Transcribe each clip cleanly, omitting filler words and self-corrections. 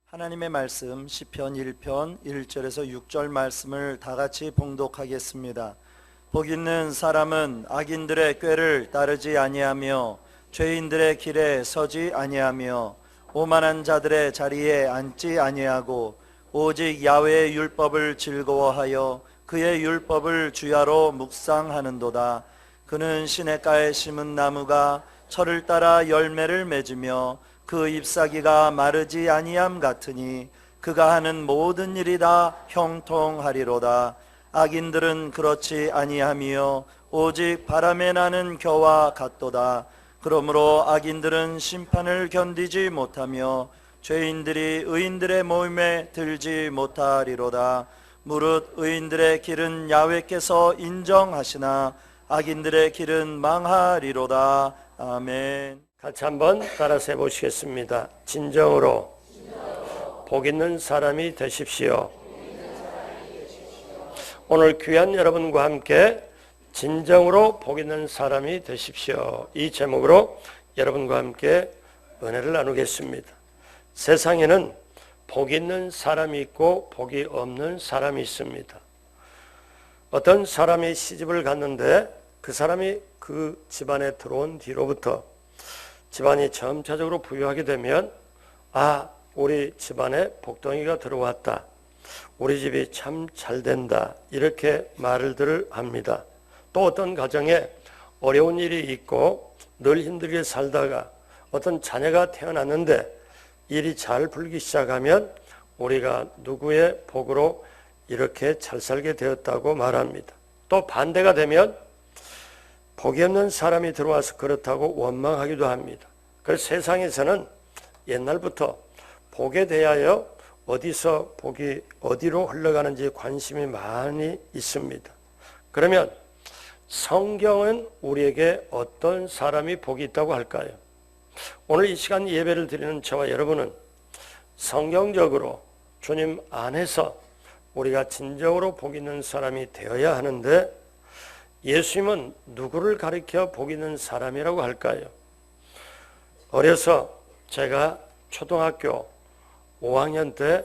하나님의 말씀 시편 1편 1절에서 6절 말씀을 다 같이 봉독하겠습니다. 복 있는 사람은 악인들의 꾀를 따르지 아니하며 죄인들의 길에 서지 아니하며 오만한 자들의 자리에 앉지 아니하고 오직 야훼의 율법을 즐거워하여 그의 율법을 주야로 묵상하는도다. 그는 시냇가에 심은 나무가 철을 따라 열매를 맺으며 그 잎사귀가 마르지 아니함 같으니 그가 하는 모든 일이 다 형통하리로다. 악인들은 그렇지 아니하며 오직 바람에 나는 겨와 같도다. 그러므로 악인들은 심판을 견디지 못하며 죄인들이 의인들의 모임에 들지 못하리로다. 무릇 의인들의 길은 야훼께서 인정하시나 악인들의 길은 망하리로다. 아멘. 같이 한번 따라서 해보시겠습니다. 진정으로 복 있는 사람이 되십시오. 오늘 귀한 여러분과 함께 진정으로 복 있는 사람이 되십시오. 이 제목으로 여러분과 함께 은혜를 나누겠습니다. 세상에는 복 있는 사람이 있고 복이 없는 사람이 있습니다. 어떤 사람이 시집을 갔는데 그 사람이 그 집안에 들어온 뒤로부터 집안이 점차적으로 부유하게 되면 우리 집안에 복덩이가 들어왔다. 우리 집이 참 잘된다. 이렇게 말들을 합니다. 또 어떤 가정에 어려운 일이 있고 늘 힘들게 살다가 어떤 자녀가 태어났는데 일이 잘 풀기 시작하면 우리가 누구의 복으로 이렇게 잘 살게 되었다고 말합니다. 또 반대가 되면 복이 없는 사람이 들어와서 그렇다고 원망하기도 합니다. 그래서 세상에서는 옛날부터 복에 대하여 어디서 복이 어디로 흘러가는지 관심이 많이 있습니다. 그러면 성경은 우리에게 어떤 사람이 복이 있다고 할까요? 오늘 이 시간 예배를 드리는 저와 여러분은 성경적으로 주님 안에서 우리가 진정으로 복 있는 사람이 되어야 하는데 예수님은 누구를 가리켜 복 있는 사람이라고 할까요? 어려서 제가 초등학교 5학년 때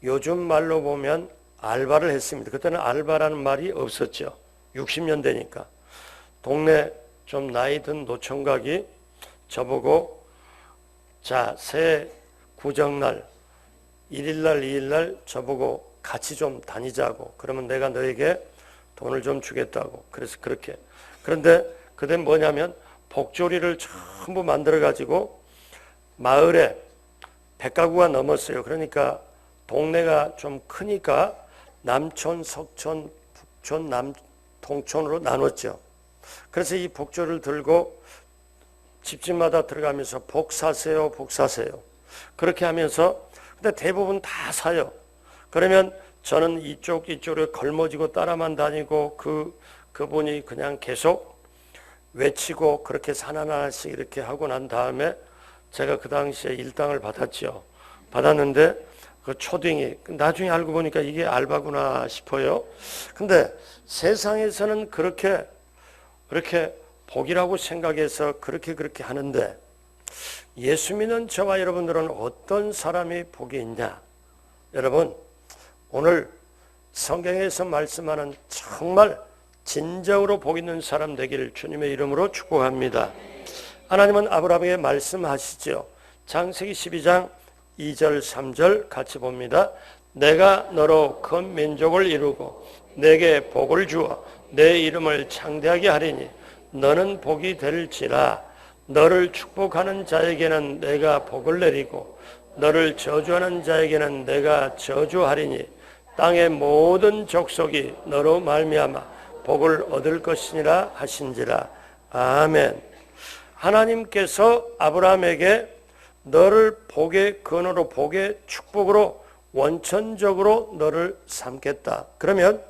요즘 말로 보면 알바를 했습니다. 그때는 알바라는 말이 없었죠. 60년대니까. 동네 좀 나이 든 노총각이 저보고 새해 구정날 1일날 2일날 저보고 같이 좀 다니자고, 그러면 내가 너에게 돈을 좀 주겠다고. 그래서 그렇게. 그런데 그땐 뭐냐면 복조리를 전부 만들어 가지고 마을에 100가구가 넘었어요. 그러니까 동네가 좀 크니까 남촌, 석촌, 북촌, 동촌으로 나눴죠. 그래서 이 복조를 들고 집집마다 들어가면서 복 사세요, 복 사세요. 그렇게 하면서 근데 대부분 다 사요. 그러면 저는 이쪽으로 걸머지고 따라만 다니고 그분이 그냥 계속 외치고 그렇게 산 하나씩 이렇게 하고 난 다음에 제가 그 당시에 일당을 받았죠. 받았는데 그 초딩이 나중에 알고 보니까 이게 알바구나 싶어요. 근데 세상에서는 그렇게 복이라고 생각해서 그렇게 하는데 예수 믿는 저와 여러분들은 어떤 사람이 복이 있냐? 여러분, 오늘 성경에서 말씀하는 정말 진정으로 복 있는 사람 되기를 주님의 이름으로 축복합니다. 하나님은 아브라함에게 말씀하시죠. 창세기 12장 2절 3절 같이 봅니다. 내가 너로 큰 민족을 이루고 내게 복을 주어 내 이름을 창대하게 하리니 너는 복이 될지라. 너를 축복하는 자에게는 내가 복을 내리고 너를 저주하는 자에게는 내가 저주하리니 땅의 모든 족속이 너로 말미암아 복을 얻을 것이니라 하신지라. 아멘. 하나님께서 아브라함에게 너를 복의 근원으로 복의 축복으로 원천적으로 너를 삼겠다. 그러면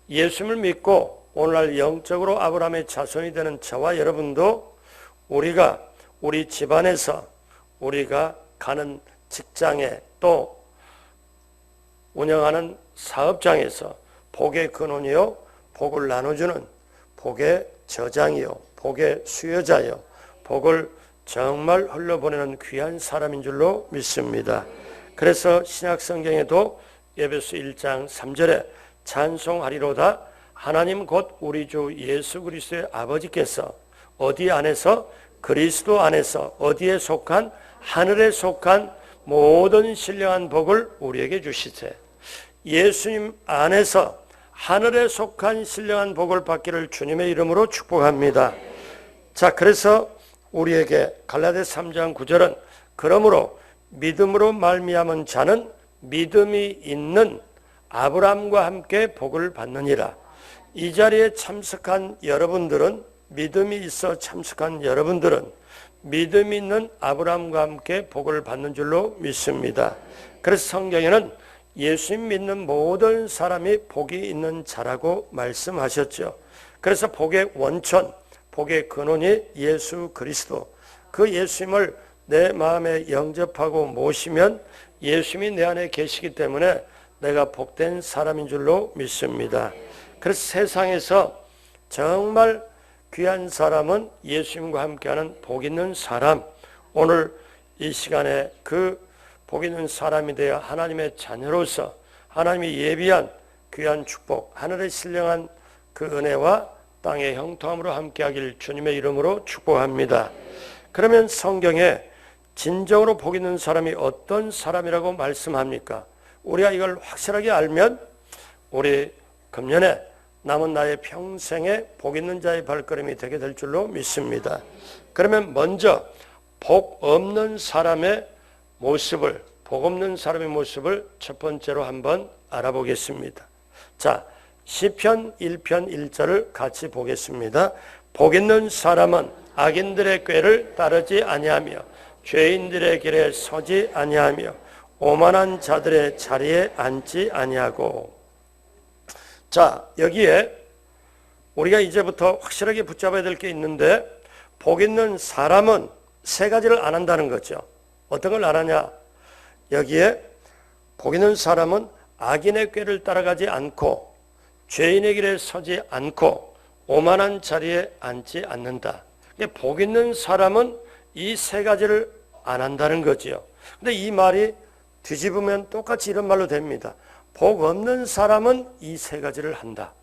예수님을 믿고 오늘날 영적으로 아브라함의 자손이 되는 저와 여러분도 우리가 우리 집안에서 우리가 가는 직장에 또 운영하는 사업장에서 복의 근원이요 복을 나눠주는 복의 저장이요 복의 수여자요 복을 정말 흘려보내는 귀한 사람인 줄로 믿습니다. 그래서 신약 성경에도 에베소 1장 3절에 찬송하리로다 하나님 곧 우리 주 예수 그리스도의 아버지께서 어디 안에서 그리스도 안에서 어디에 속한 하늘에 속한 모든 신령한 복을 우리에게 주시세. 예수님 안에서 하늘에 속한 신령한 복을 받기를 주님의 이름으로 축복합니다. 자, 그래서 우리에게 갈라디아서 3장 9절은 그러므로 믿음으로 말미암은 자는 믿음이 있는 아브라함과 함께 복을 받느니라. 이 자리에 참석한 여러분들은 믿음이 있어 참석한 여러분들은 믿음이 있는 아브라함과 함께 복을 받는 줄로 믿습니다. 그래서 성경에는 예수님 믿는 모든 사람이 복이 있는 자라고 말씀하셨죠. 그래서 복의 원천, 복의 근원이 예수 그리스도, 그 예수님을 내 마음에 영접하고 모시면 예수님이 내 안에 계시기 때문에 내가 복된 사람인 줄로 믿습니다. 그래서 세상에서 정말 귀한 사람은 예수님과 함께하는 복 있는 사람. 오늘 이 시간에 그 복 있는 사람이 되어 하나님의 자녀로서 하나님이 예비한 귀한 축복, 하늘의 신령한 그 은혜와 땅의 형통함으로 함께하길 주님의 이름으로 축복합니다. 그러면 성경에 진정으로 복 있는 사람이 어떤 사람이라고 말씀합니까? 우리가 이걸 확실하게 알면 우리 금년에 남은 나의 평생에 복 있는 자의 발걸음이 되게 될 줄로 믿습니다. 그러면 먼저 복 없는 사람의 모습을, 복 없는 사람의 모습을 첫 번째로 한번 알아보겠습니다. 자, 시편 1편 1절을 같이 보겠습니다. 복 있는 사람은 악인들의 꾀를 따르지 아니하며 죄인들의 길에 서지 아니하며 오만한 자들의 자리에 앉지 아니하고. 자, 여기에 우리가 이제부터 확실하게 붙잡아야 될 게 있는데 복 있는 사람은 세 가지를 안 한다는 거죠. 어떤 걸 안 하냐? 여기에 복 있는 사람은 악인의 꾀를 따라가지 않고 죄인의 길에 서지 않고 오만한 자리에 앉지 않는다. 복 있는 사람은 이 세 가지를 안 한다는 거지요. 근데 이 말이 뒤집으면 똑같이 이런 말로 됩니다. 복 없는 사람은 이 세 가지를 한다.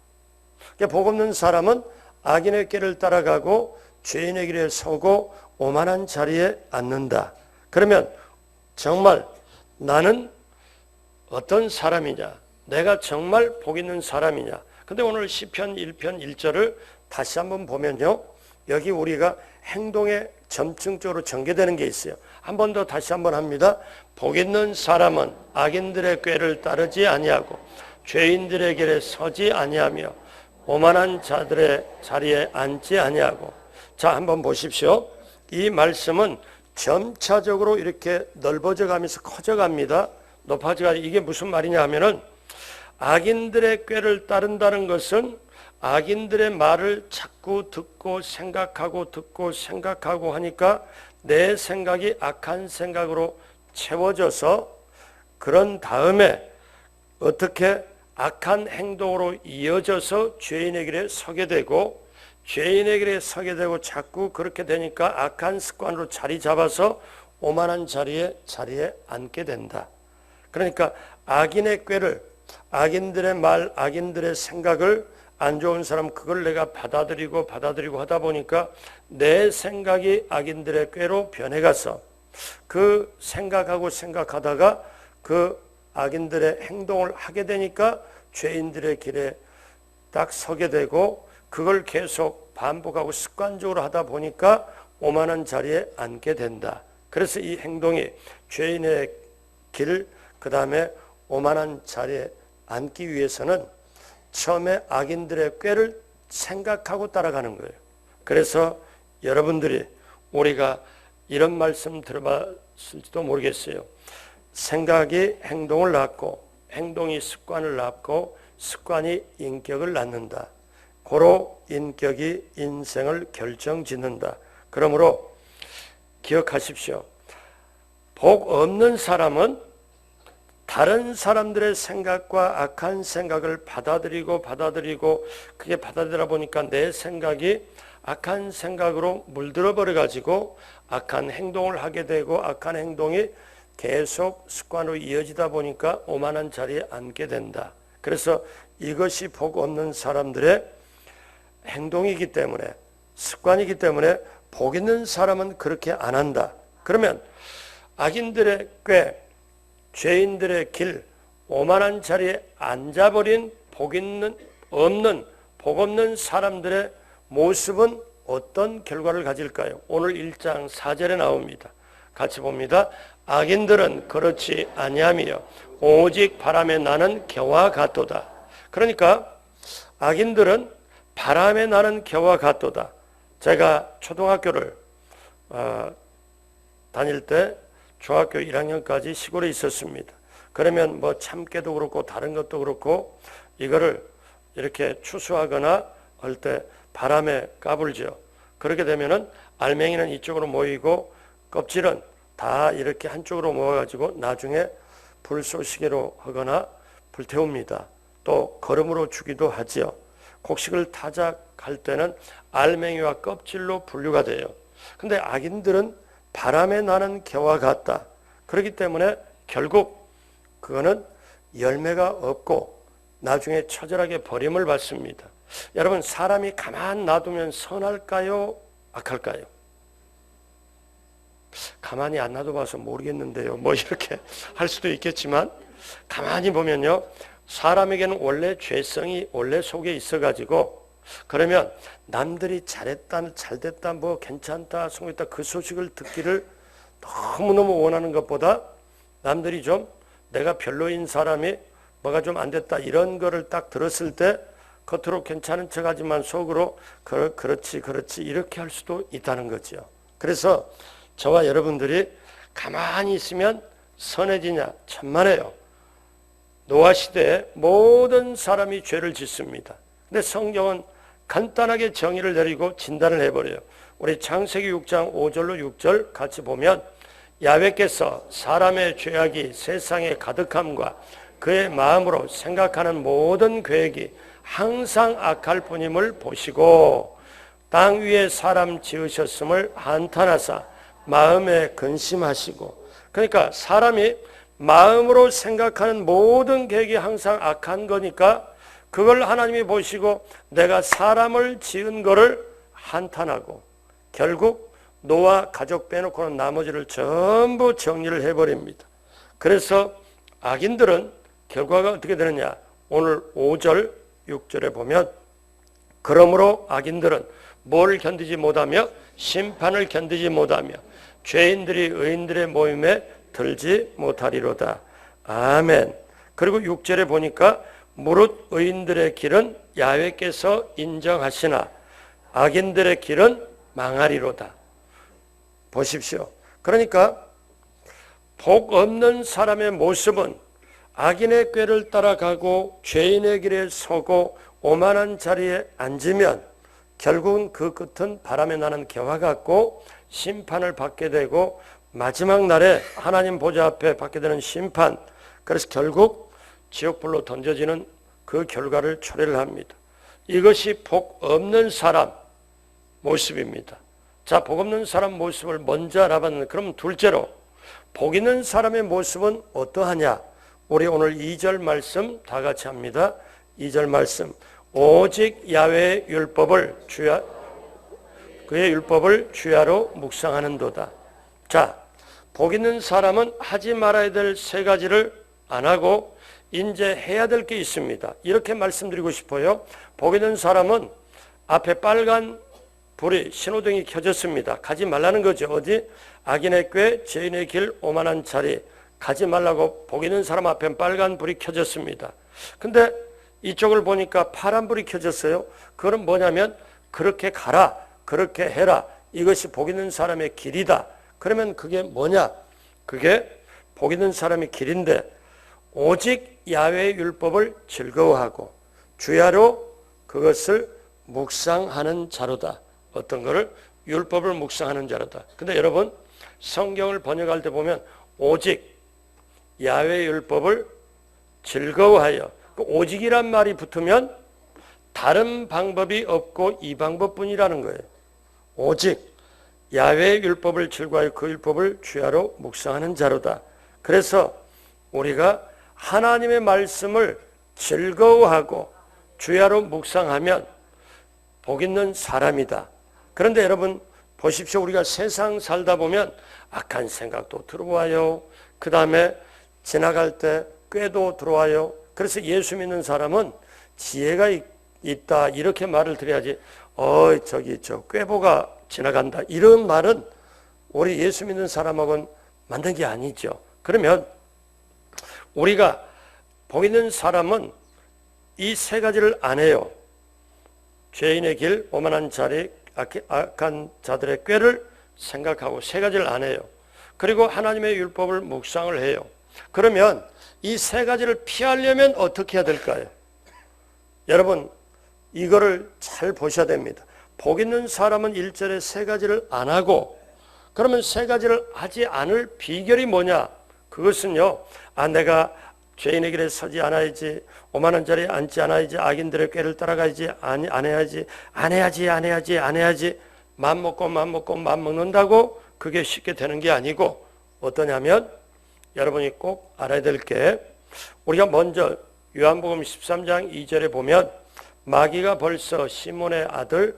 복 없는 사람은 악인의 길을 따라가고 죄인의 길에 서고 오만한 자리에 앉는다. 그러면 정말 나는 어떤 사람이냐? 내가 정말 복 있는 사람이냐? 근데 오늘 시편 1편 1절을 다시 한번 보면요. 여기 우리가 행동에 점층적으로 전개되는 게 있어요. 한 번 더 다시 한번 합니다. 복 있는 사람은 악인들의 꾀를 따르지 아니하고 죄인들의 길에 서지 아니하며 오만한 자들의 자리에 앉지 아니하고. 자, 한번 보십시오. 이 말씀은 점차적으로 이렇게 넓어져 가면서 커져 갑니다. 높아져 가지고 이게 무슨 말이냐 하면은 악인들의 꾀를 따른다는 것은 악인들의 말을 자꾸 듣고 생각하고 하니까 내 생각이 악한 생각으로 채워져서 그런 다음에 어떻게 악한 행동으로 이어져서 죄인의 길에 서게 되고 죄인의 길에 서게 되고 자꾸 그렇게 되니까 악한 습관으로 자리 잡아서 오만한 자리에 앉게 된다. 그러니까 악인의 꾀를, 악인들의 말, 악인들의 생각을 안 좋은 사람 그걸 내가 받아들이고 하다 보니까 내 생각이 악인들의 꾀로 변해가서 그 생각하다가 그 악인들의 행동을 하게 되니까 죄인들의 길에 딱 서게 되고 그걸 계속 반복하고 습관적으로 하다 보니까 오만한 자리에 앉게 된다. 그래서 이 행동이 죄인의 길, 그 다음에 오만한 자리에 앉기 위해서는 처음에 악인들의 꾀를 생각하고 따라가는 거예요. 그래서 여러분들이 우리가 이런 말씀 들어봤을지도 모르겠어요. 생각이 행동을 낳고 행동이 습관을 낳고 습관이 인격을 낳는다. 고로 인격이 인생을 결정짓는다. 그러므로 기억하십시오. 복 없는 사람은 다른 사람들의 생각과 악한 생각을 받아들이고 그게 받아들여 보니까 내 생각이 악한 생각으로 물들어 버려 가지고 악한 행동을 하게 되고 악한 행동이 계속 습관으로 이어지다 보니까 오만한 자리에 앉게 된다. 그래서 이것이 복 없는 사람들의 행동이기 때문에, 습관이기 때문에 복 있는 사람은 그렇게 안 한다. 그러면 악인들의 꾀, 죄인들의 길, 오만한 자리에 앉아버린 복 없는 사람들의 모습은 어떤 결과를 가질까요? 오늘 1장 4절에 나옵니다. 같이 봅니다. 악인들은 그렇지 아니하며 오직 바람에 나는 겨와 같도다. 그러니까 악인들은 바람에 나는 겨와 같도다. 제가 초등학교를 다닐 때 중학교 1학년까지 시골에 있었습니다. 그러면 뭐 참깨도 그렇고 다른 것도 그렇고 이거를 이렇게 추수하거나 할 때 바람에 까불죠. 그렇게 되면은 알맹이는 이쪽으로 모이고 껍질은 다 이렇게 한쪽으로 모아가지고 나중에 불쏘시개로 하거나 불태웁니다. 또 거름으로 주기도 하지요. 곡식을 타작할 때는 알맹이와 껍질로 분류가 돼요. 근데 악인들은 바람에 나는 겨와 같다. 그렇기 때문에 결국 그거는 열매가 없고 나중에 처절하게 버림을 받습니다. 여러분, 사람이 가만 놔두면 선할까요? 악할까요? 가만히 안 놔둬봐서 모르겠는데요. 뭐 이렇게 할 수도 있겠지만 가만히 보면요, 사람에게는 원래 죄성이 원래 속에 있어가지고 그러면 남들이 잘했다, 잘됐다, 뭐 괜찮다, 성공했다 그 소식을 듣기를 너무너무 원하는 것보다 남들이 좀 내가 별로인 사람이 뭐가 좀 안 됐다 이런 거를 딱 들었을 때 겉으로 괜찮은 척하지만 속으로 그렇지 이렇게 할 수도 있다는 거죠. 그래서 저와 여러분들이 가만히 있으면 선해지냐? 천만에요. 노아 시대에 모든 사람이 죄를 짓습니다. 근데 성경은 간단하게 정의를 내리고 진단을 해버려요. 우리 창세기 6장 5절로 6절 같이 보면 야훼께서 사람의 죄악이 세상에 가득함과 그의 마음으로 생각하는 모든 계획이 항상 악할 뿐임을 보시고 땅 위에 사람 지으셨음을 한탄하사 마음에 근심하시고, 그러니까 사람이 마음으로 생각하는 모든 계획이 항상 악한 거니까 그걸 하나님이 보시고 내가 사람을 지은 거를 한탄하고 결국 노아 가족 빼놓고는 나머지를 전부 정리를 해버립니다. 그래서 악인들은 결과가 어떻게 되느냐? 오늘 5절 6절에 보면 그러므로 악인들은 뭘 견디지 못하며 심판을 견디지 못하며 죄인들이 의인들의 모임에 들지 못하리로다. 아멘. 그리고 6절에 보니까 무릇 의인들의 길은 야훼께서 인정하시나 악인들의 길은 망하리로다. 보십시오. 그러니까 복 없는 사람의 모습은 악인의 꾀를 따라가고 죄인의 길에 서고 오만한 자리에 앉으면 결국은 그 끝은 바람에 나는 겨와 같고 심판을 받게 되고 마지막 날에 하나님 보좌 앞에 받게 되는 심판, 그래서 결국 지옥불로 던져지는 그 결과를 초래를 합니다. 이것이 복 없는 사람 모습입니다. 자, 복 없는 사람 모습을 먼저 알아봤는데 그럼 둘째로 복 있는 사람의 모습은 어떠하냐? 우리 오늘 2절 말씀 다 같이 합니다. 2절 말씀. 오직 야훼의 율법을 그의 율법을 주야로 묵상하는도다. 자, 복 있는 사람은 하지 말아야 될 세 가지를 안 하고 이제 해야 될 게 있습니다. 이렇게 말씀드리고 싶어요. 복 있는 사람은 앞에 빨간 불이 신호등이 켜졌습니다. 가지 말라는 거죠. 어디? 악인의 꾀, 죄인의 길, 오만한 자리 가지 말라고 복 있는 사람 앞에 빨간 불이 켜졌습니다. 근데 이쪽을 보니까 파란 불이 켜졌어요. 그건 뭐냐면 그렇게 가라, 그렇게 해라, 이것이 복 있는 사람의 길이다. 그러면 그게 뭐냐? 그게 복 있는 사람의 길인데 오직 야훼의 율법을 즐거워하고 주야로 그것을 묵상하는 자로다. 어떤 거를? 율법을 묵상하는 자로다. 근데 여러분 성경을 번역할 때 보면 오직 야훼의 율법을 즐거워하여, 그 오직이란 말이 붙으면 다른 방법이 없고 이 방법뿐이라는 거예요. 오직 야훼의 율법을 즐거워하여 그 율법을 주야로 묵상하는 자로다. 그래서 우리가 하나님의 말씀을 즐거워하고 주야로 묵상하면 복 있는 사람이다. 그런데 여러분 보십시오. 우리가 세상 살다 보면 악한 생각도 들어와요. 그 다음에 지나갈 때 꾀도 들어와요. 그래서 예수 믿는 사람은 지혜가 있다 이렇게 말을 드려야지 저기 저 꾀보가 지나간다 이런 말은 우리 예수 믿는 사람하고는 맞는 게 아니죠. 그러면 우리가 복 있는 사람은 이 세 가지를 안 해요. 죄인의 길, 오만한 자리, 악한 자들의 꾀를 생각하고 세 가지를 안 해요. 그리고 하나님의 율법을 묵상을 해요. 그러면 이 세 가지를 피하려면 어떻게 해야 될까요? 여러분 이거를 잘 보셔야 됩니다. 복 있는 사람은 1절에 세 가지를 안 하고 그러면 세 가지를 하지 않을 비결이 뭐냐? 그것은요. 내가 죄인의 길에 서지 않아야지, 오만한 자리에 앉지 않아야지, 악인들의 꾀를 따라가야지, 안 해야지. 맘 먹고 맘 먹는다고 그게 쉽게 되는 게 아니고 어떠냐면 여러분이 꼭 알아야 될 게 우리가 먼저 요한복음 13장 2절에 보면 마귀가 벌써 시몬의 아들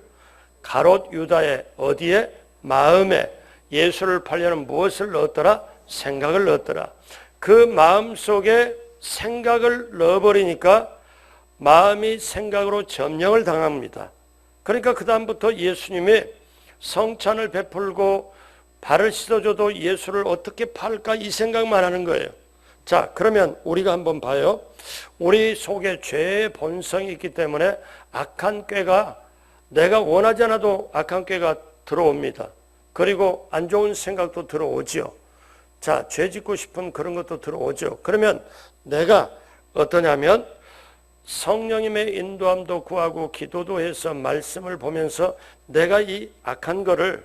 가롯 유다의 어디에? 마음에 예수를 팔려는 무엇을 넣었더라? 생각을 넣었더라. 그 마음 속에 생각을 넣어버리니까 마음이 생각으로 점령을 당합니다. 그러니까 그 다음부터 예수님이 성찬을 베풀고 발을 씻어줘도 예수를 어떻게 팔까 이 생각만 하는 거예요. 자, 그러면 우리가 한번 봐요. 우리 속에 죄의 본성이 있기 때문에 악한 꾀가 내가 원하지 않아도 악한 꾀가 들어옵니다. 그리고 안 좋은 생각도 들어오죠. 자, 죄 짓고 싶은 그런 것도 들어오죠. 그러면 내가 어떠냐면 성령님의 인도함도 구하고 기도도 해서 말씀을 보면서 내가 이 악한 거를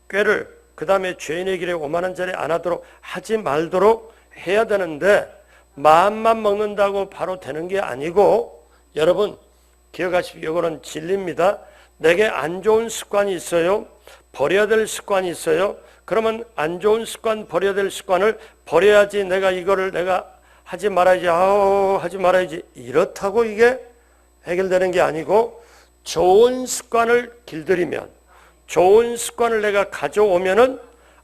꾀를 그 다음에 죄인의 길에 오만한 자리에 안 하도록 하지 말도록 해야 되는데 마음만 먹는다고 바로 되는 게 아니고 여러분 기억하십시오. 이거는 진리입니다. 내게 안 좋은 습관이 있어요. 버려야 될 습관이 있어요. 그러면 안 좋은 습관 버려야 될 습관을 버려야지 내가 이거를 내가 하지 말아야지 이렇다고 이게 해결되는 게 아니고 좋은 습관을 길들이면 좋은 습관을 내가 가져오면은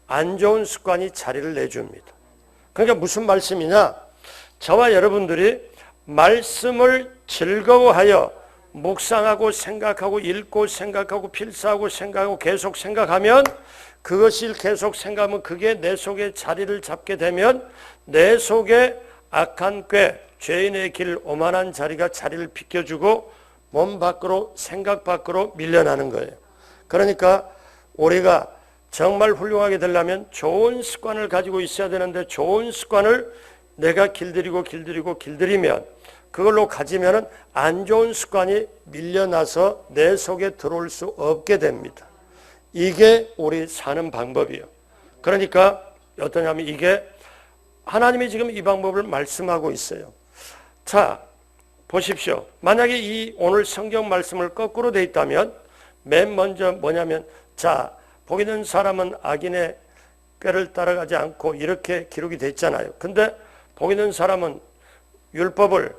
안 좋은 습관이 자리를 내줍니다. 그러니까 무슨 말씀이냐? 저와 여러분들이 말씀을 즐거워하여 묵상하고 생각하고 읽고 생각하고 필사하고 생각하고 계속 생각하면 그것을 계속 생각하면 그게 내 속에 자리를 잡게 되면 내 속에 악한 꾀, 죄인의 길, 오만한 자리가 자리를 비켜주고 몸 밖으로 생각 밖으로 밀려나는 거예요. 그러니까 우리가 정말 훌륭하게 되려면 좋은 습관을 가지고 있어야 되는데 좋은 습관을 내가 길들이면 그걸로 가지면은 안 좋은 습관이 밀려나서 내 속에 들어올 수 없게 됩니다. 이게 우리 사는 방법이에요. 그러니까 어떠냐면 이게 하나님이 지금 이 방법을 말씀하고 있어요. 자, 보십시오. 만약에 이 오늘 성경 말씀을 거꾸로 돼 있다면 맨 먼저 뭐냐면 자, 복 있는 사람은 악인의 꾀를 따라가지 않고 이렇게 기록이 돼 있잖아요. 근데 복 있는 사람은 율법을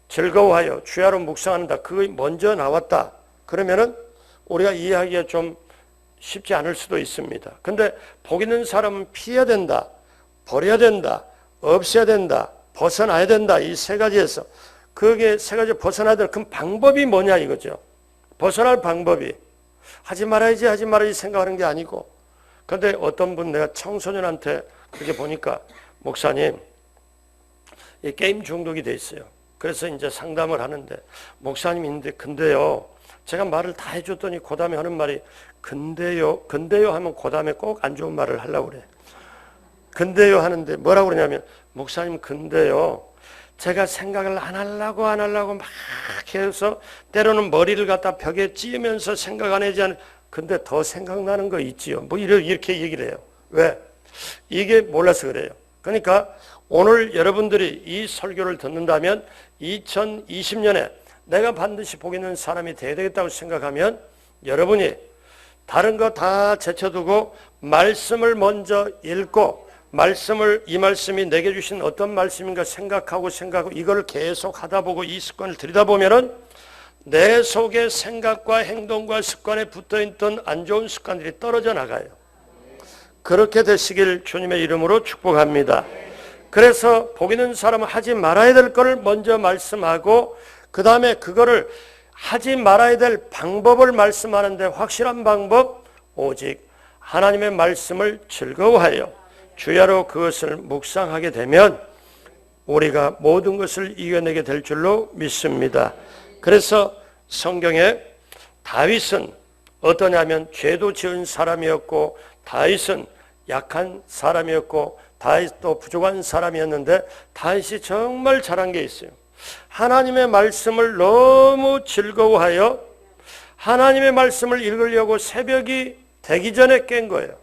즐거워하여 주야로 묵상한다. 그게 먼저 나왔다. 그러면은 우리가 이해하기가 좀 쉽지 않을 수도 있습니다. 근데 복 있는 사람은 피해야 된다. 버려야 된다. 없애야 된다. 벗어나야 된다. 이 세 가지에서. 그게 세 가지 벗어나야 될 그 방법이 뭐냐 이거죠. 벗어날 방법이. 하지 말아야지 생각하는 게 아니고. 그런데 어떤 분 내가 청소년한테 그렇게 보니까 목사님 이 게임 중독이 돼 있어요. 그래서 이제 상담을 하는데 목사님 있는데 근데요. 제가 말을 다 해줬더니 그 다음에 하는 말이 근데요 하면 그 다음에 꼭 안 좋은 말을 하려고 그래. 근데요 하는데 뭐라고 그러냐면 목사님 근데요. 제가 생각을 안 하려고 막 해서 때로는 머리를 갖다 벽에 찌으면서 생각 안 하지 않은 근데 더 생각나는 거 있지요. 뭐 이렇게 얘기를 해요. 왜? 이게 몰라서 그래요. 그러니까 오늘 여러분들이 이 설교를 듣는다면 2020년에 내가 반드시 복 있는 사람이 되어야 되겠다고 생각하면 여러분이 다른 거 다 제쳐두고 말씀을 먼저 읽고 이 말씀이 내게 주신 어떤 말씀인가 생각하고 이걸 계속 하다 보고 이 습관을 들이다 보면은 내 속에 생각과 행동과 습관에 붙어있던 안 좋은 습관들이 떨어져 나가요. 그렇게 되시길 주님의 이름으로 축복합니다. 그래서 복 있는 사람은 하지 말아야 될 것을 먼저 말씀하고 그 다음에 그거를 하지 말아야 될 방법을 말씀하는데 확실한 방법, 오직 하나님의 말씀을 즐거워하여 주야로 그것을 묵상하게 되면 우리가 모든 것을 이겨내게 될 줄로 믿습니다. 그래서 성경에 다윗은 어떠냐면 죄도 지은 사람이었고 다윗은 약한 사람이었고 다윗도 부족한 사람이었는데 다윗이 정말 잘한 게 있어요. 하나님의 말씀을 너무 즐거워하여 하나님의 말씀을 읽으려고 새벽이 되기 전에 깬 거예요.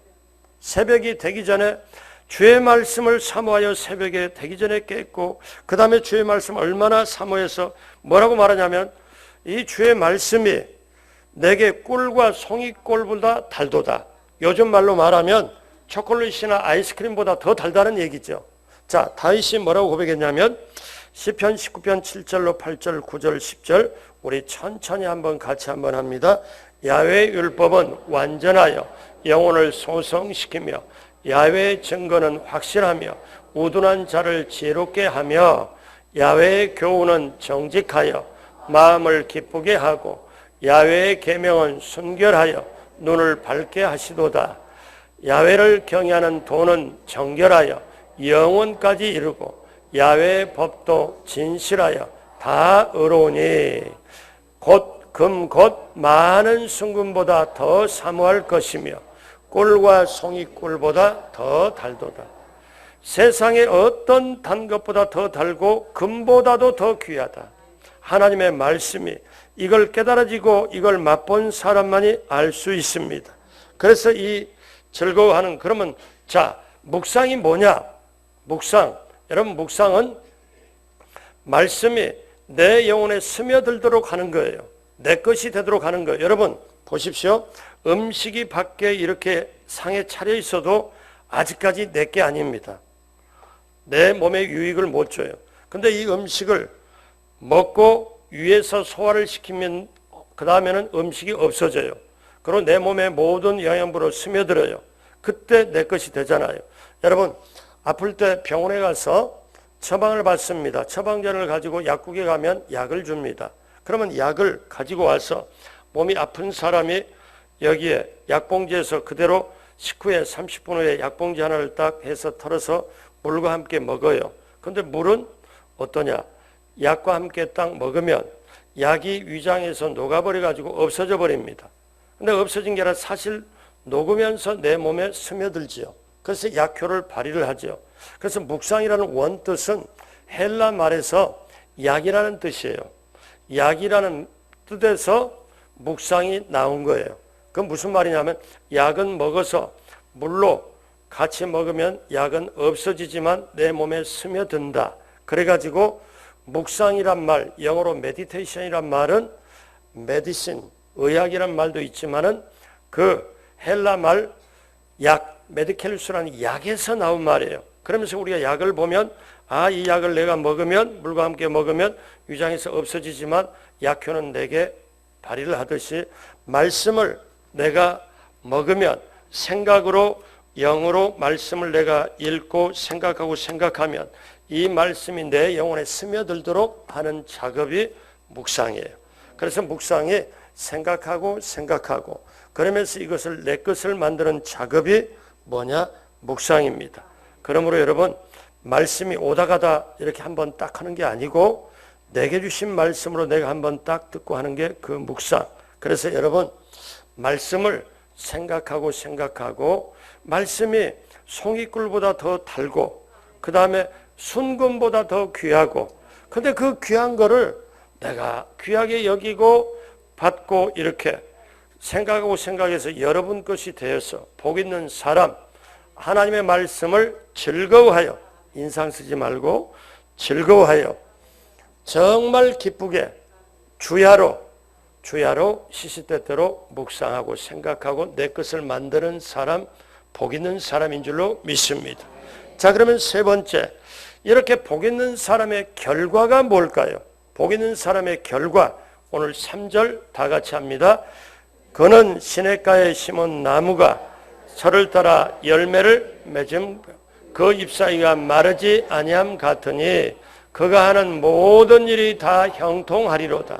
새벽이 되기 전에 주의 말씀을 사모하여 새벽에 되기 전에 깼고 그 다음에 주의 말씀 얼마나 사모해서 뭐라고 말하냐면 이 주의 말씀이 내게 꿀과 송이꿀보다 달도다. 요즘 말로 말하면 초콜릿이나 아이스크림보다 더 달다는 얘기죠. 자, 다윗이 뭐라고 고백했냐면 시편 19편 7절로 8절 9절 10절 우리 천천히 같이 한번 합니다. 야훼의 율법은 완전하여 영혼을 소성시키며 야훼의 증거는 확실하며 우둔한 자를 지혜롭게 하며 야훼의 교훈은 정직하여 마음을 기쁘게 하고 야훼의 계명은 순결하여 눈을 밝게 하시도다. 야훼를 경외하는 도는 정결하여 영원까지 이르고 야훼의 법도 진실하여 다 의로우니 곧 금 곧 많은 순금보다 더 사모할 것이며 꿀과 송이꿀보다 더 달도다. 세상에 어떤 단 것보다 더 달고 금보다도 더 귀하다. 하나님의 말씀이 이걸 깨달아지고 이걸 맛본 사람만이 알 수 있습니다. 그래서 이 즐거워하는 그러면 자 묵상이 뭐냐? 여러분 묵상은 말씀이 내 영혼에 스며들도록 하는 거예요. 내 것이 되도록 하는 거예요. 여러분 보십시오. 음식이 밖에 이렇게 상에 차려 있어도 아직까지 내 게 아닙니다. 내 몸에 유익을 못 줘요. 근데 이 음식을 먹고 위에서 소화를 시키면 그 다음에는 음식이 없어져요. 그리고 내 몸에 모든 영양분으로 스며들어요. 그때 내 것이 되잖아요. 여러분 아플 때 병원에 가서 처방을 받습니다. 처방전을 가지고 약국에 가면 약을 줍니다. 그러면 약을 가지고 와서 몸이 아픈 사람이 여기에 약봉지에서 그대로 식후에 30분 후에 약봉지 하나를 딱 해서 털어서 물과 함께 먹어요. 그런데 물은 어떠냐? 약과 함께 딱 먹으면 약이 위장에서 녹아버려 가지고 없어져 버립니다. 근데 없어진 게 아니라 사실 녹으면서 내 몸에 스며들지요. 그래서 약효를 발휘를 하죠. 그래서 묵상이라는 원뜻은 헬라 말에서 약이라는 뜻이에요. 약이라는 뜻에서 묵상이 나온 거예요. 그건 무슨 말이냐면 약은 먹어서 물로 같이 먹으면 약은 없어지지만 내 몸에 스며든다. 그래가지고 묵상이란 말, 영어로 메디테이션이란 말은 메디신, 의학이란 말도 있지만은 그 헬라 말 약, 메디켈루스라는 약에서 나온 말이에요. 그러면서 우리가 약을 보면 이 약을 내가 먹으면 물과 함께 먹으면 위장에서 없어지지만 약효는 내게 발휘를 하듯이 말씀을 내가 먹으면 생각으로 영으로 말씀을 내가 읽고 생각하면 이 말씀이 내 영혼에 스며들도록 하는 작업이 묵상이에요. 그래서 묵상이 생각하고 그러면서 이것을 내 것을 만드는 작업이 뭐냐? 묵상입니다. 그러므로 여러분 말씀이 오다 가다 이렇게 한번 딱 하는 게 아니고 내게 주신 말씀으로 내가 한번 딱 듣고 하는 게 그 묵상. 그래서 여러분 말씀을 생각하고 말씀이 송이꿀보다 더 달고 그 다음에 순금보다 더 귀하고 근데 그 귀한 거를 내가 귀하게 여기고 받고 이렇게 생각해서 여러분 것이 되어서 복 있는 사람 하나님의 말씀을 즐거워하여 인상 쓰지 말고 즐거워하여 정말 기쁘게 주야로 시시때때로 묵상하고 생각하고 내 것을 만드는 사람, 복 있는 사람인 줄로 믿습니다. 자, 그러면 세 번째, 이렇게 복 있는 사람의 결과가 뭘까요? 복 있는 사람의 결과, 오늘 3절 다 같이 합니다. 그는 시냇가에 심은 나무가 철을 따라 열매를 맺음, 그 잎사귀가 마르지 아니함 같으니 그가 하는 모든 일이 다 형통하리로다.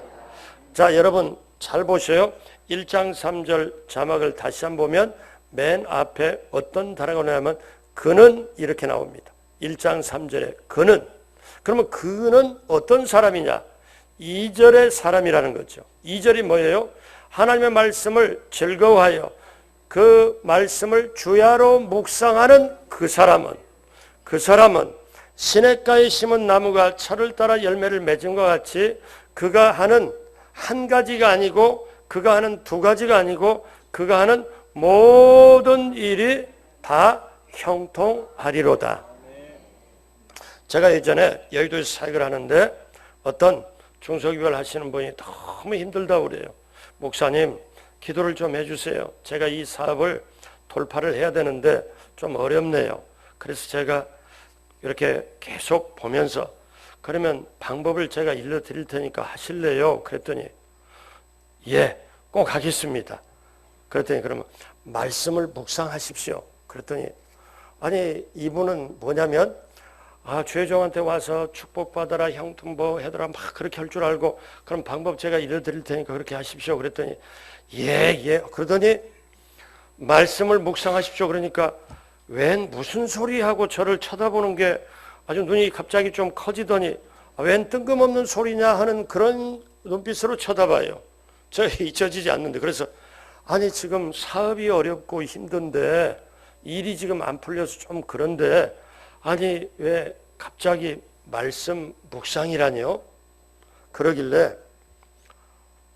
자, 여러분 잘 보세요. 1장 3절 자막을 다시 한번 보면 맨 앞에 어떤 단어가 나오냐면 그는 이렇게 나옵니다. 1장 3절에 그는. 그러면 그는 어떤 사람이냐? 2절의 사람이라는 거죠. 2절이 뭐예요? 하나님의 말씀을 즐거워하여 그 말씀을 주야로 묵상하는 그 사람은 시냇가에 심은 나무가 철을 따라 열매를 맺은 것 같이 그가 하는 한 가지가 아니고 그가 하는 두 가지가 아니고 그가 하는 모든 일이 다 형통하리로다. 제가 예전에 여의도에서 사역을 하는데 어떤 중소기업을 하시는 분이 너무 힘들다고 그래요. 목사님, 기도를 좀 해주세요. 제가 이 사업을 돌파를 해야 되는데 좀 어렵네요. 그래서 제가 이렇게 계속 보면서 그러면 방법을 제가 일러드릴 테니까 하실래요? 그랬더니 예, 꼭 하겠습니다. 그랬더니 그러면 말씀을 묵상하십시오. 그랬더니 아니 이분은 뭐냐면 주회종한테 와서 축복받아라 형통보 해더라 막 그렇게 할 줄 알고 그럼 방법 제가 일러드릴 테니까 그렇게 하십시오. 그랬더니 예. 그러더니 말씀을 묵상하십시오. 그러니까 웬 무슨 소리 하고 저를 쳐다보는 게 아주 눈이 갑자기 좀 커지더니 웬 뜬금없는 소리냐 하는 그런 눈빛으로 쳐다봐요. 저 잊혀지지 않는데 그래서 아니 지금 사업이 어렵고 힘든데 일이 지금 안 풀려서 좀 그런데 아니 왜 갑자기 말씀 묵상이라뇨? 그러길래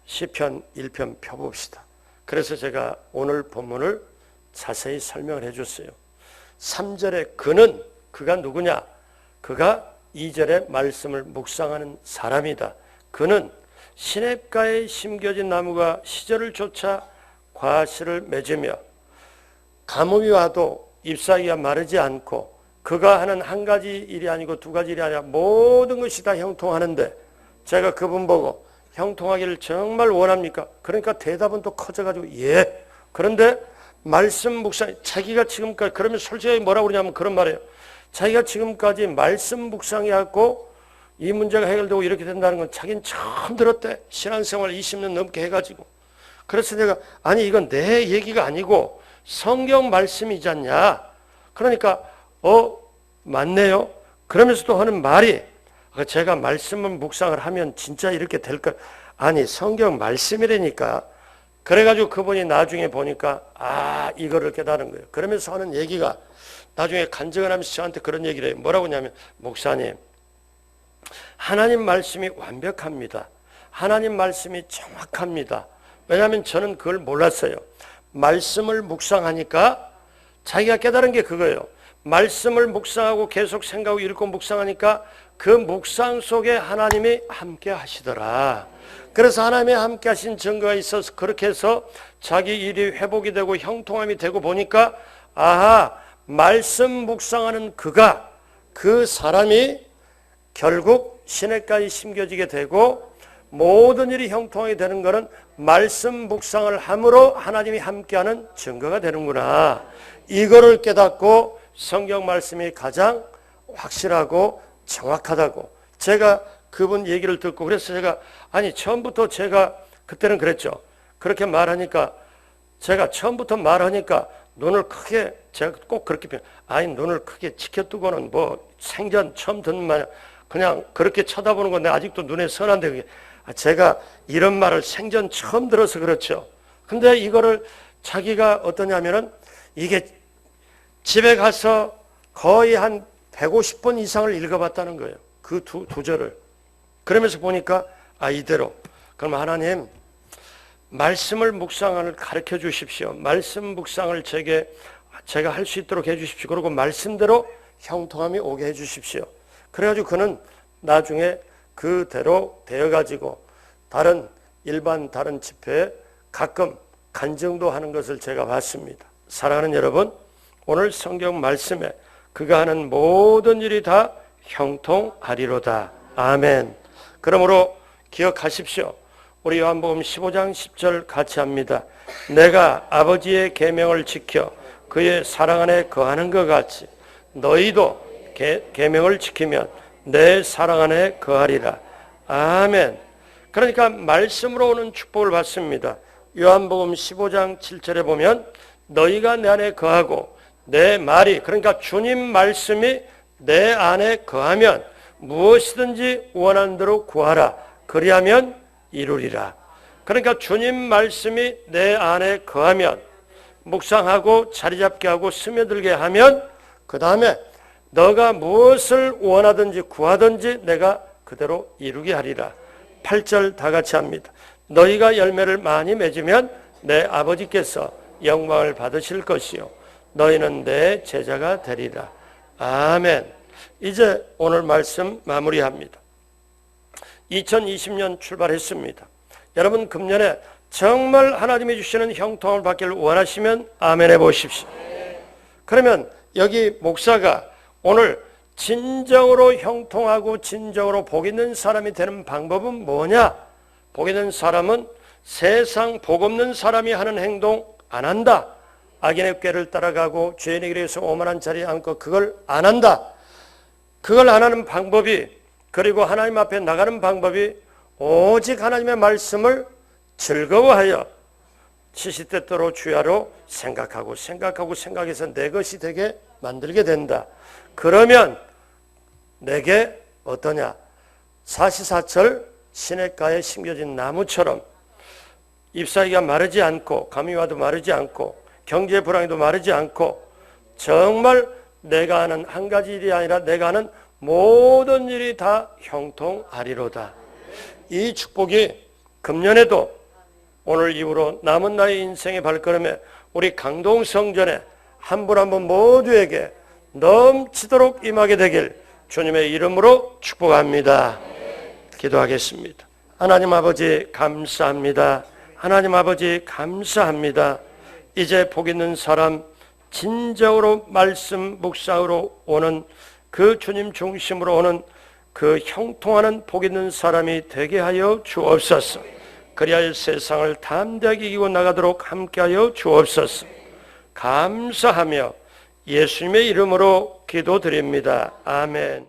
시편 1편 펴봅시다. 그래서 제가 오늘 본문을 자세히 설명을 해줬어요. 3절에 그는 그가 누구냐? 그가 2절에 말씀을 묵상하는 사람이다. 그는 시냇가에 심겨진 나무가 시절을 쫓아 과실을 맺으며 가뭄이 와도 잎사귀가 마르지 않고 그가 하는 한 가지 일이 아니고 두 가지 일이 아니라 모든 것이 다 형통하는데 제가 그분 보고 형통하기를 정말 원합니까? 그러니까 대답은 또 커져가지고 예. 그런데 말씀 묵상 자기가 지금까지 그러면 솔직하게 뭐라고 그러냐면 그런 말이에요. 자기가 지금까지 말씀 묵상해갖고 이 문제가 해결되고 이렇게 된다는 건 자기는 처음 들었대. 신앙생활 20년 넘게 해가지고. 그래서 내가 아니 이건 내 얘기가 아니고 성경 말씀이지 않냐. 그러니까 맞네요. 그러면서도 하는 말이 제가 말씀을 묵상을 하면 진짜 이렇게 될까? 아니 성경 말씀이라니까. 그래가지고 그분이 나중에 보니까 이거를 깨달은 거예요. 그러면서 하는 얘기가 나중에 간증을 하면서 저한테 그런 얘기를 해요. 뭐라고 하냐면 목사님 하나님 말씀이 완벽합니다. 하나님 말씀이 정확합니다. 왜냐하면 저는 그걸 몰랐어요. 말씀을 묵상하니까 자기가 깨달은 게 그거예요. 말씀을 묵상하고 계속 생각하고 읽고 묵상하니까 그 묵상 속에 하나님이 함께 하시더라. 그래서 하나님이 함께 하신 증거가 있어서 그렇게 해서 자기 일이 회복이 되고 형통함이 되고 보니까 말씀 묵상하는 그 사람이 결국 시냇가에 심겨지게 되고 모든 일이 형통하게 되는 것은 말씀 묵상을 함으로 하나님이 함께하는 증거가 되는구나. 이거를 깨닫고 성경 말씀이 가장 확실하고 정확하다고 제가 그분 얘기를 듣고 그래서 제가 처음부터 제가 그때는 그랬죠. 그렇게 말하니까 제가 처음부터 말하니까 눈을 크게 제가 꼭 그렇게 눈을 크게 치켜뜨고는 뭐 생전 처음 듣는 말 그냥 그렇게 쳐다보는 건데 아직도 눈에 선한데 그게 제가 이런 말을 생전 처음 들어서 그렇죠. 근데 이거를 자기가 어떠냐면은 이게 집에 가서 거의 한 150번 이상을 읽어봤다는 거예요. 그 두 절을. 그러면서 보니까 이대로. 그럼 하나님 말씀을 묵상을 가르쳐 주십시오. 말씀 묵상을 제가 할 수 있도록 해 주십시오. 그리고 말씀대로 형통함이 오게 해 주십시오. 그래가지고 그는 나중에 그대로 되어가지고 일반 다른 집회에 가끔 간증도 하는 것을 제가 봤습니다. 사랑하는 여러분, 오늘 성경 말씀에 그가 하는 모든 일이 다 형통하리로다. 아멘. 그러므로 기억하십시오. 우리 요한복음 15장 10절 같이 합니다. 내가 아버지의 계명을 지켜 그의 사랑 안에 거하는 것 같이 너희도 계명을 지키면 내 사랑 안에 거하리라. 아멘. 그러니까 말씀으로 오는 축복을 받습니다. 요한복음 15장 7절에 보면 너희가 내 안에 거하고 내 말이, 그러니까 주님 말씀이 내 안에 거하면 무엇이든지 원하는 대로 구하라. 그리하면 이루리라. 그러니까 주님 말씀이 내 안에 거하면, 묵상하고 자리 잡게 하고 스며들게 하면, 그 다음에 너가 무엇을 원하든지 구하든지 내가 그대로 이루게 하리라. 8절 다 같이 합니다. 너희가 열매를 많이 맺으면 내 아버지께서 영광을 받으실 것이요 너희는 내 제자가 되리라. 아멘. 이제 오늘 말씀 마무리합니다. 2020년 출발했습니다. 여러분, 금년에 정말 하나님이 주시는 형통을 받기를 원하시면 아멘 해보십시오. 그러면 여기 목사가 오늘 진정으로 형통하고 진정으로 복 있는 사람이 되는 방법은 뭐냐? 복 있는 사람은 세상 복 없는 사람이 하는 행동 안 한다. 악인의 꾀를 따라가고 죄인의 길에서 오만한 자리에 앉고 그걸 안 한다. 그걸 안 하는 방법이, 그리고 하나님 앞에 나가는 방법이 오직 하나님의 말씀을 즐거워하여 시시때때로 주야로 생각하고 생각해서 내 것이 되게 만들게 된다. 그러면 내게 어떠냐? 사시사철 시냇가에 심겨진 나무처럼 잎사귀가 마르지 않고 감이 와도 마르지 않고 경제 불황에도 마르지 않고 정말 내가 하는 한 가지 일이 아니라 내가 하는 모든 일이 다 형통하리로다. 이 축복이 금년에도 오늘 이후로 남은 나의 인생의 발걸음에 우리 강동성전에 한 분 한 분 모두에게 넘치도록 임하게 되길 주님의 이름으로 축복합니다. 기도하겠습니다. 하나님 아버지 감사합니다. 하나님 아버지 감사합니다. 이제 복 있는 사람, 진정으로 말씀 묵상으로 오는 그 주님 중심으로 오는 그 형통하는 복 있는 사람이 되게 하여 주옵소서. 그리하여 세상을 담대하게 이기고 나가도록 함께하여 주옵소서. 감사하며 예수님의 이름으로 기도드립니다. 아멘.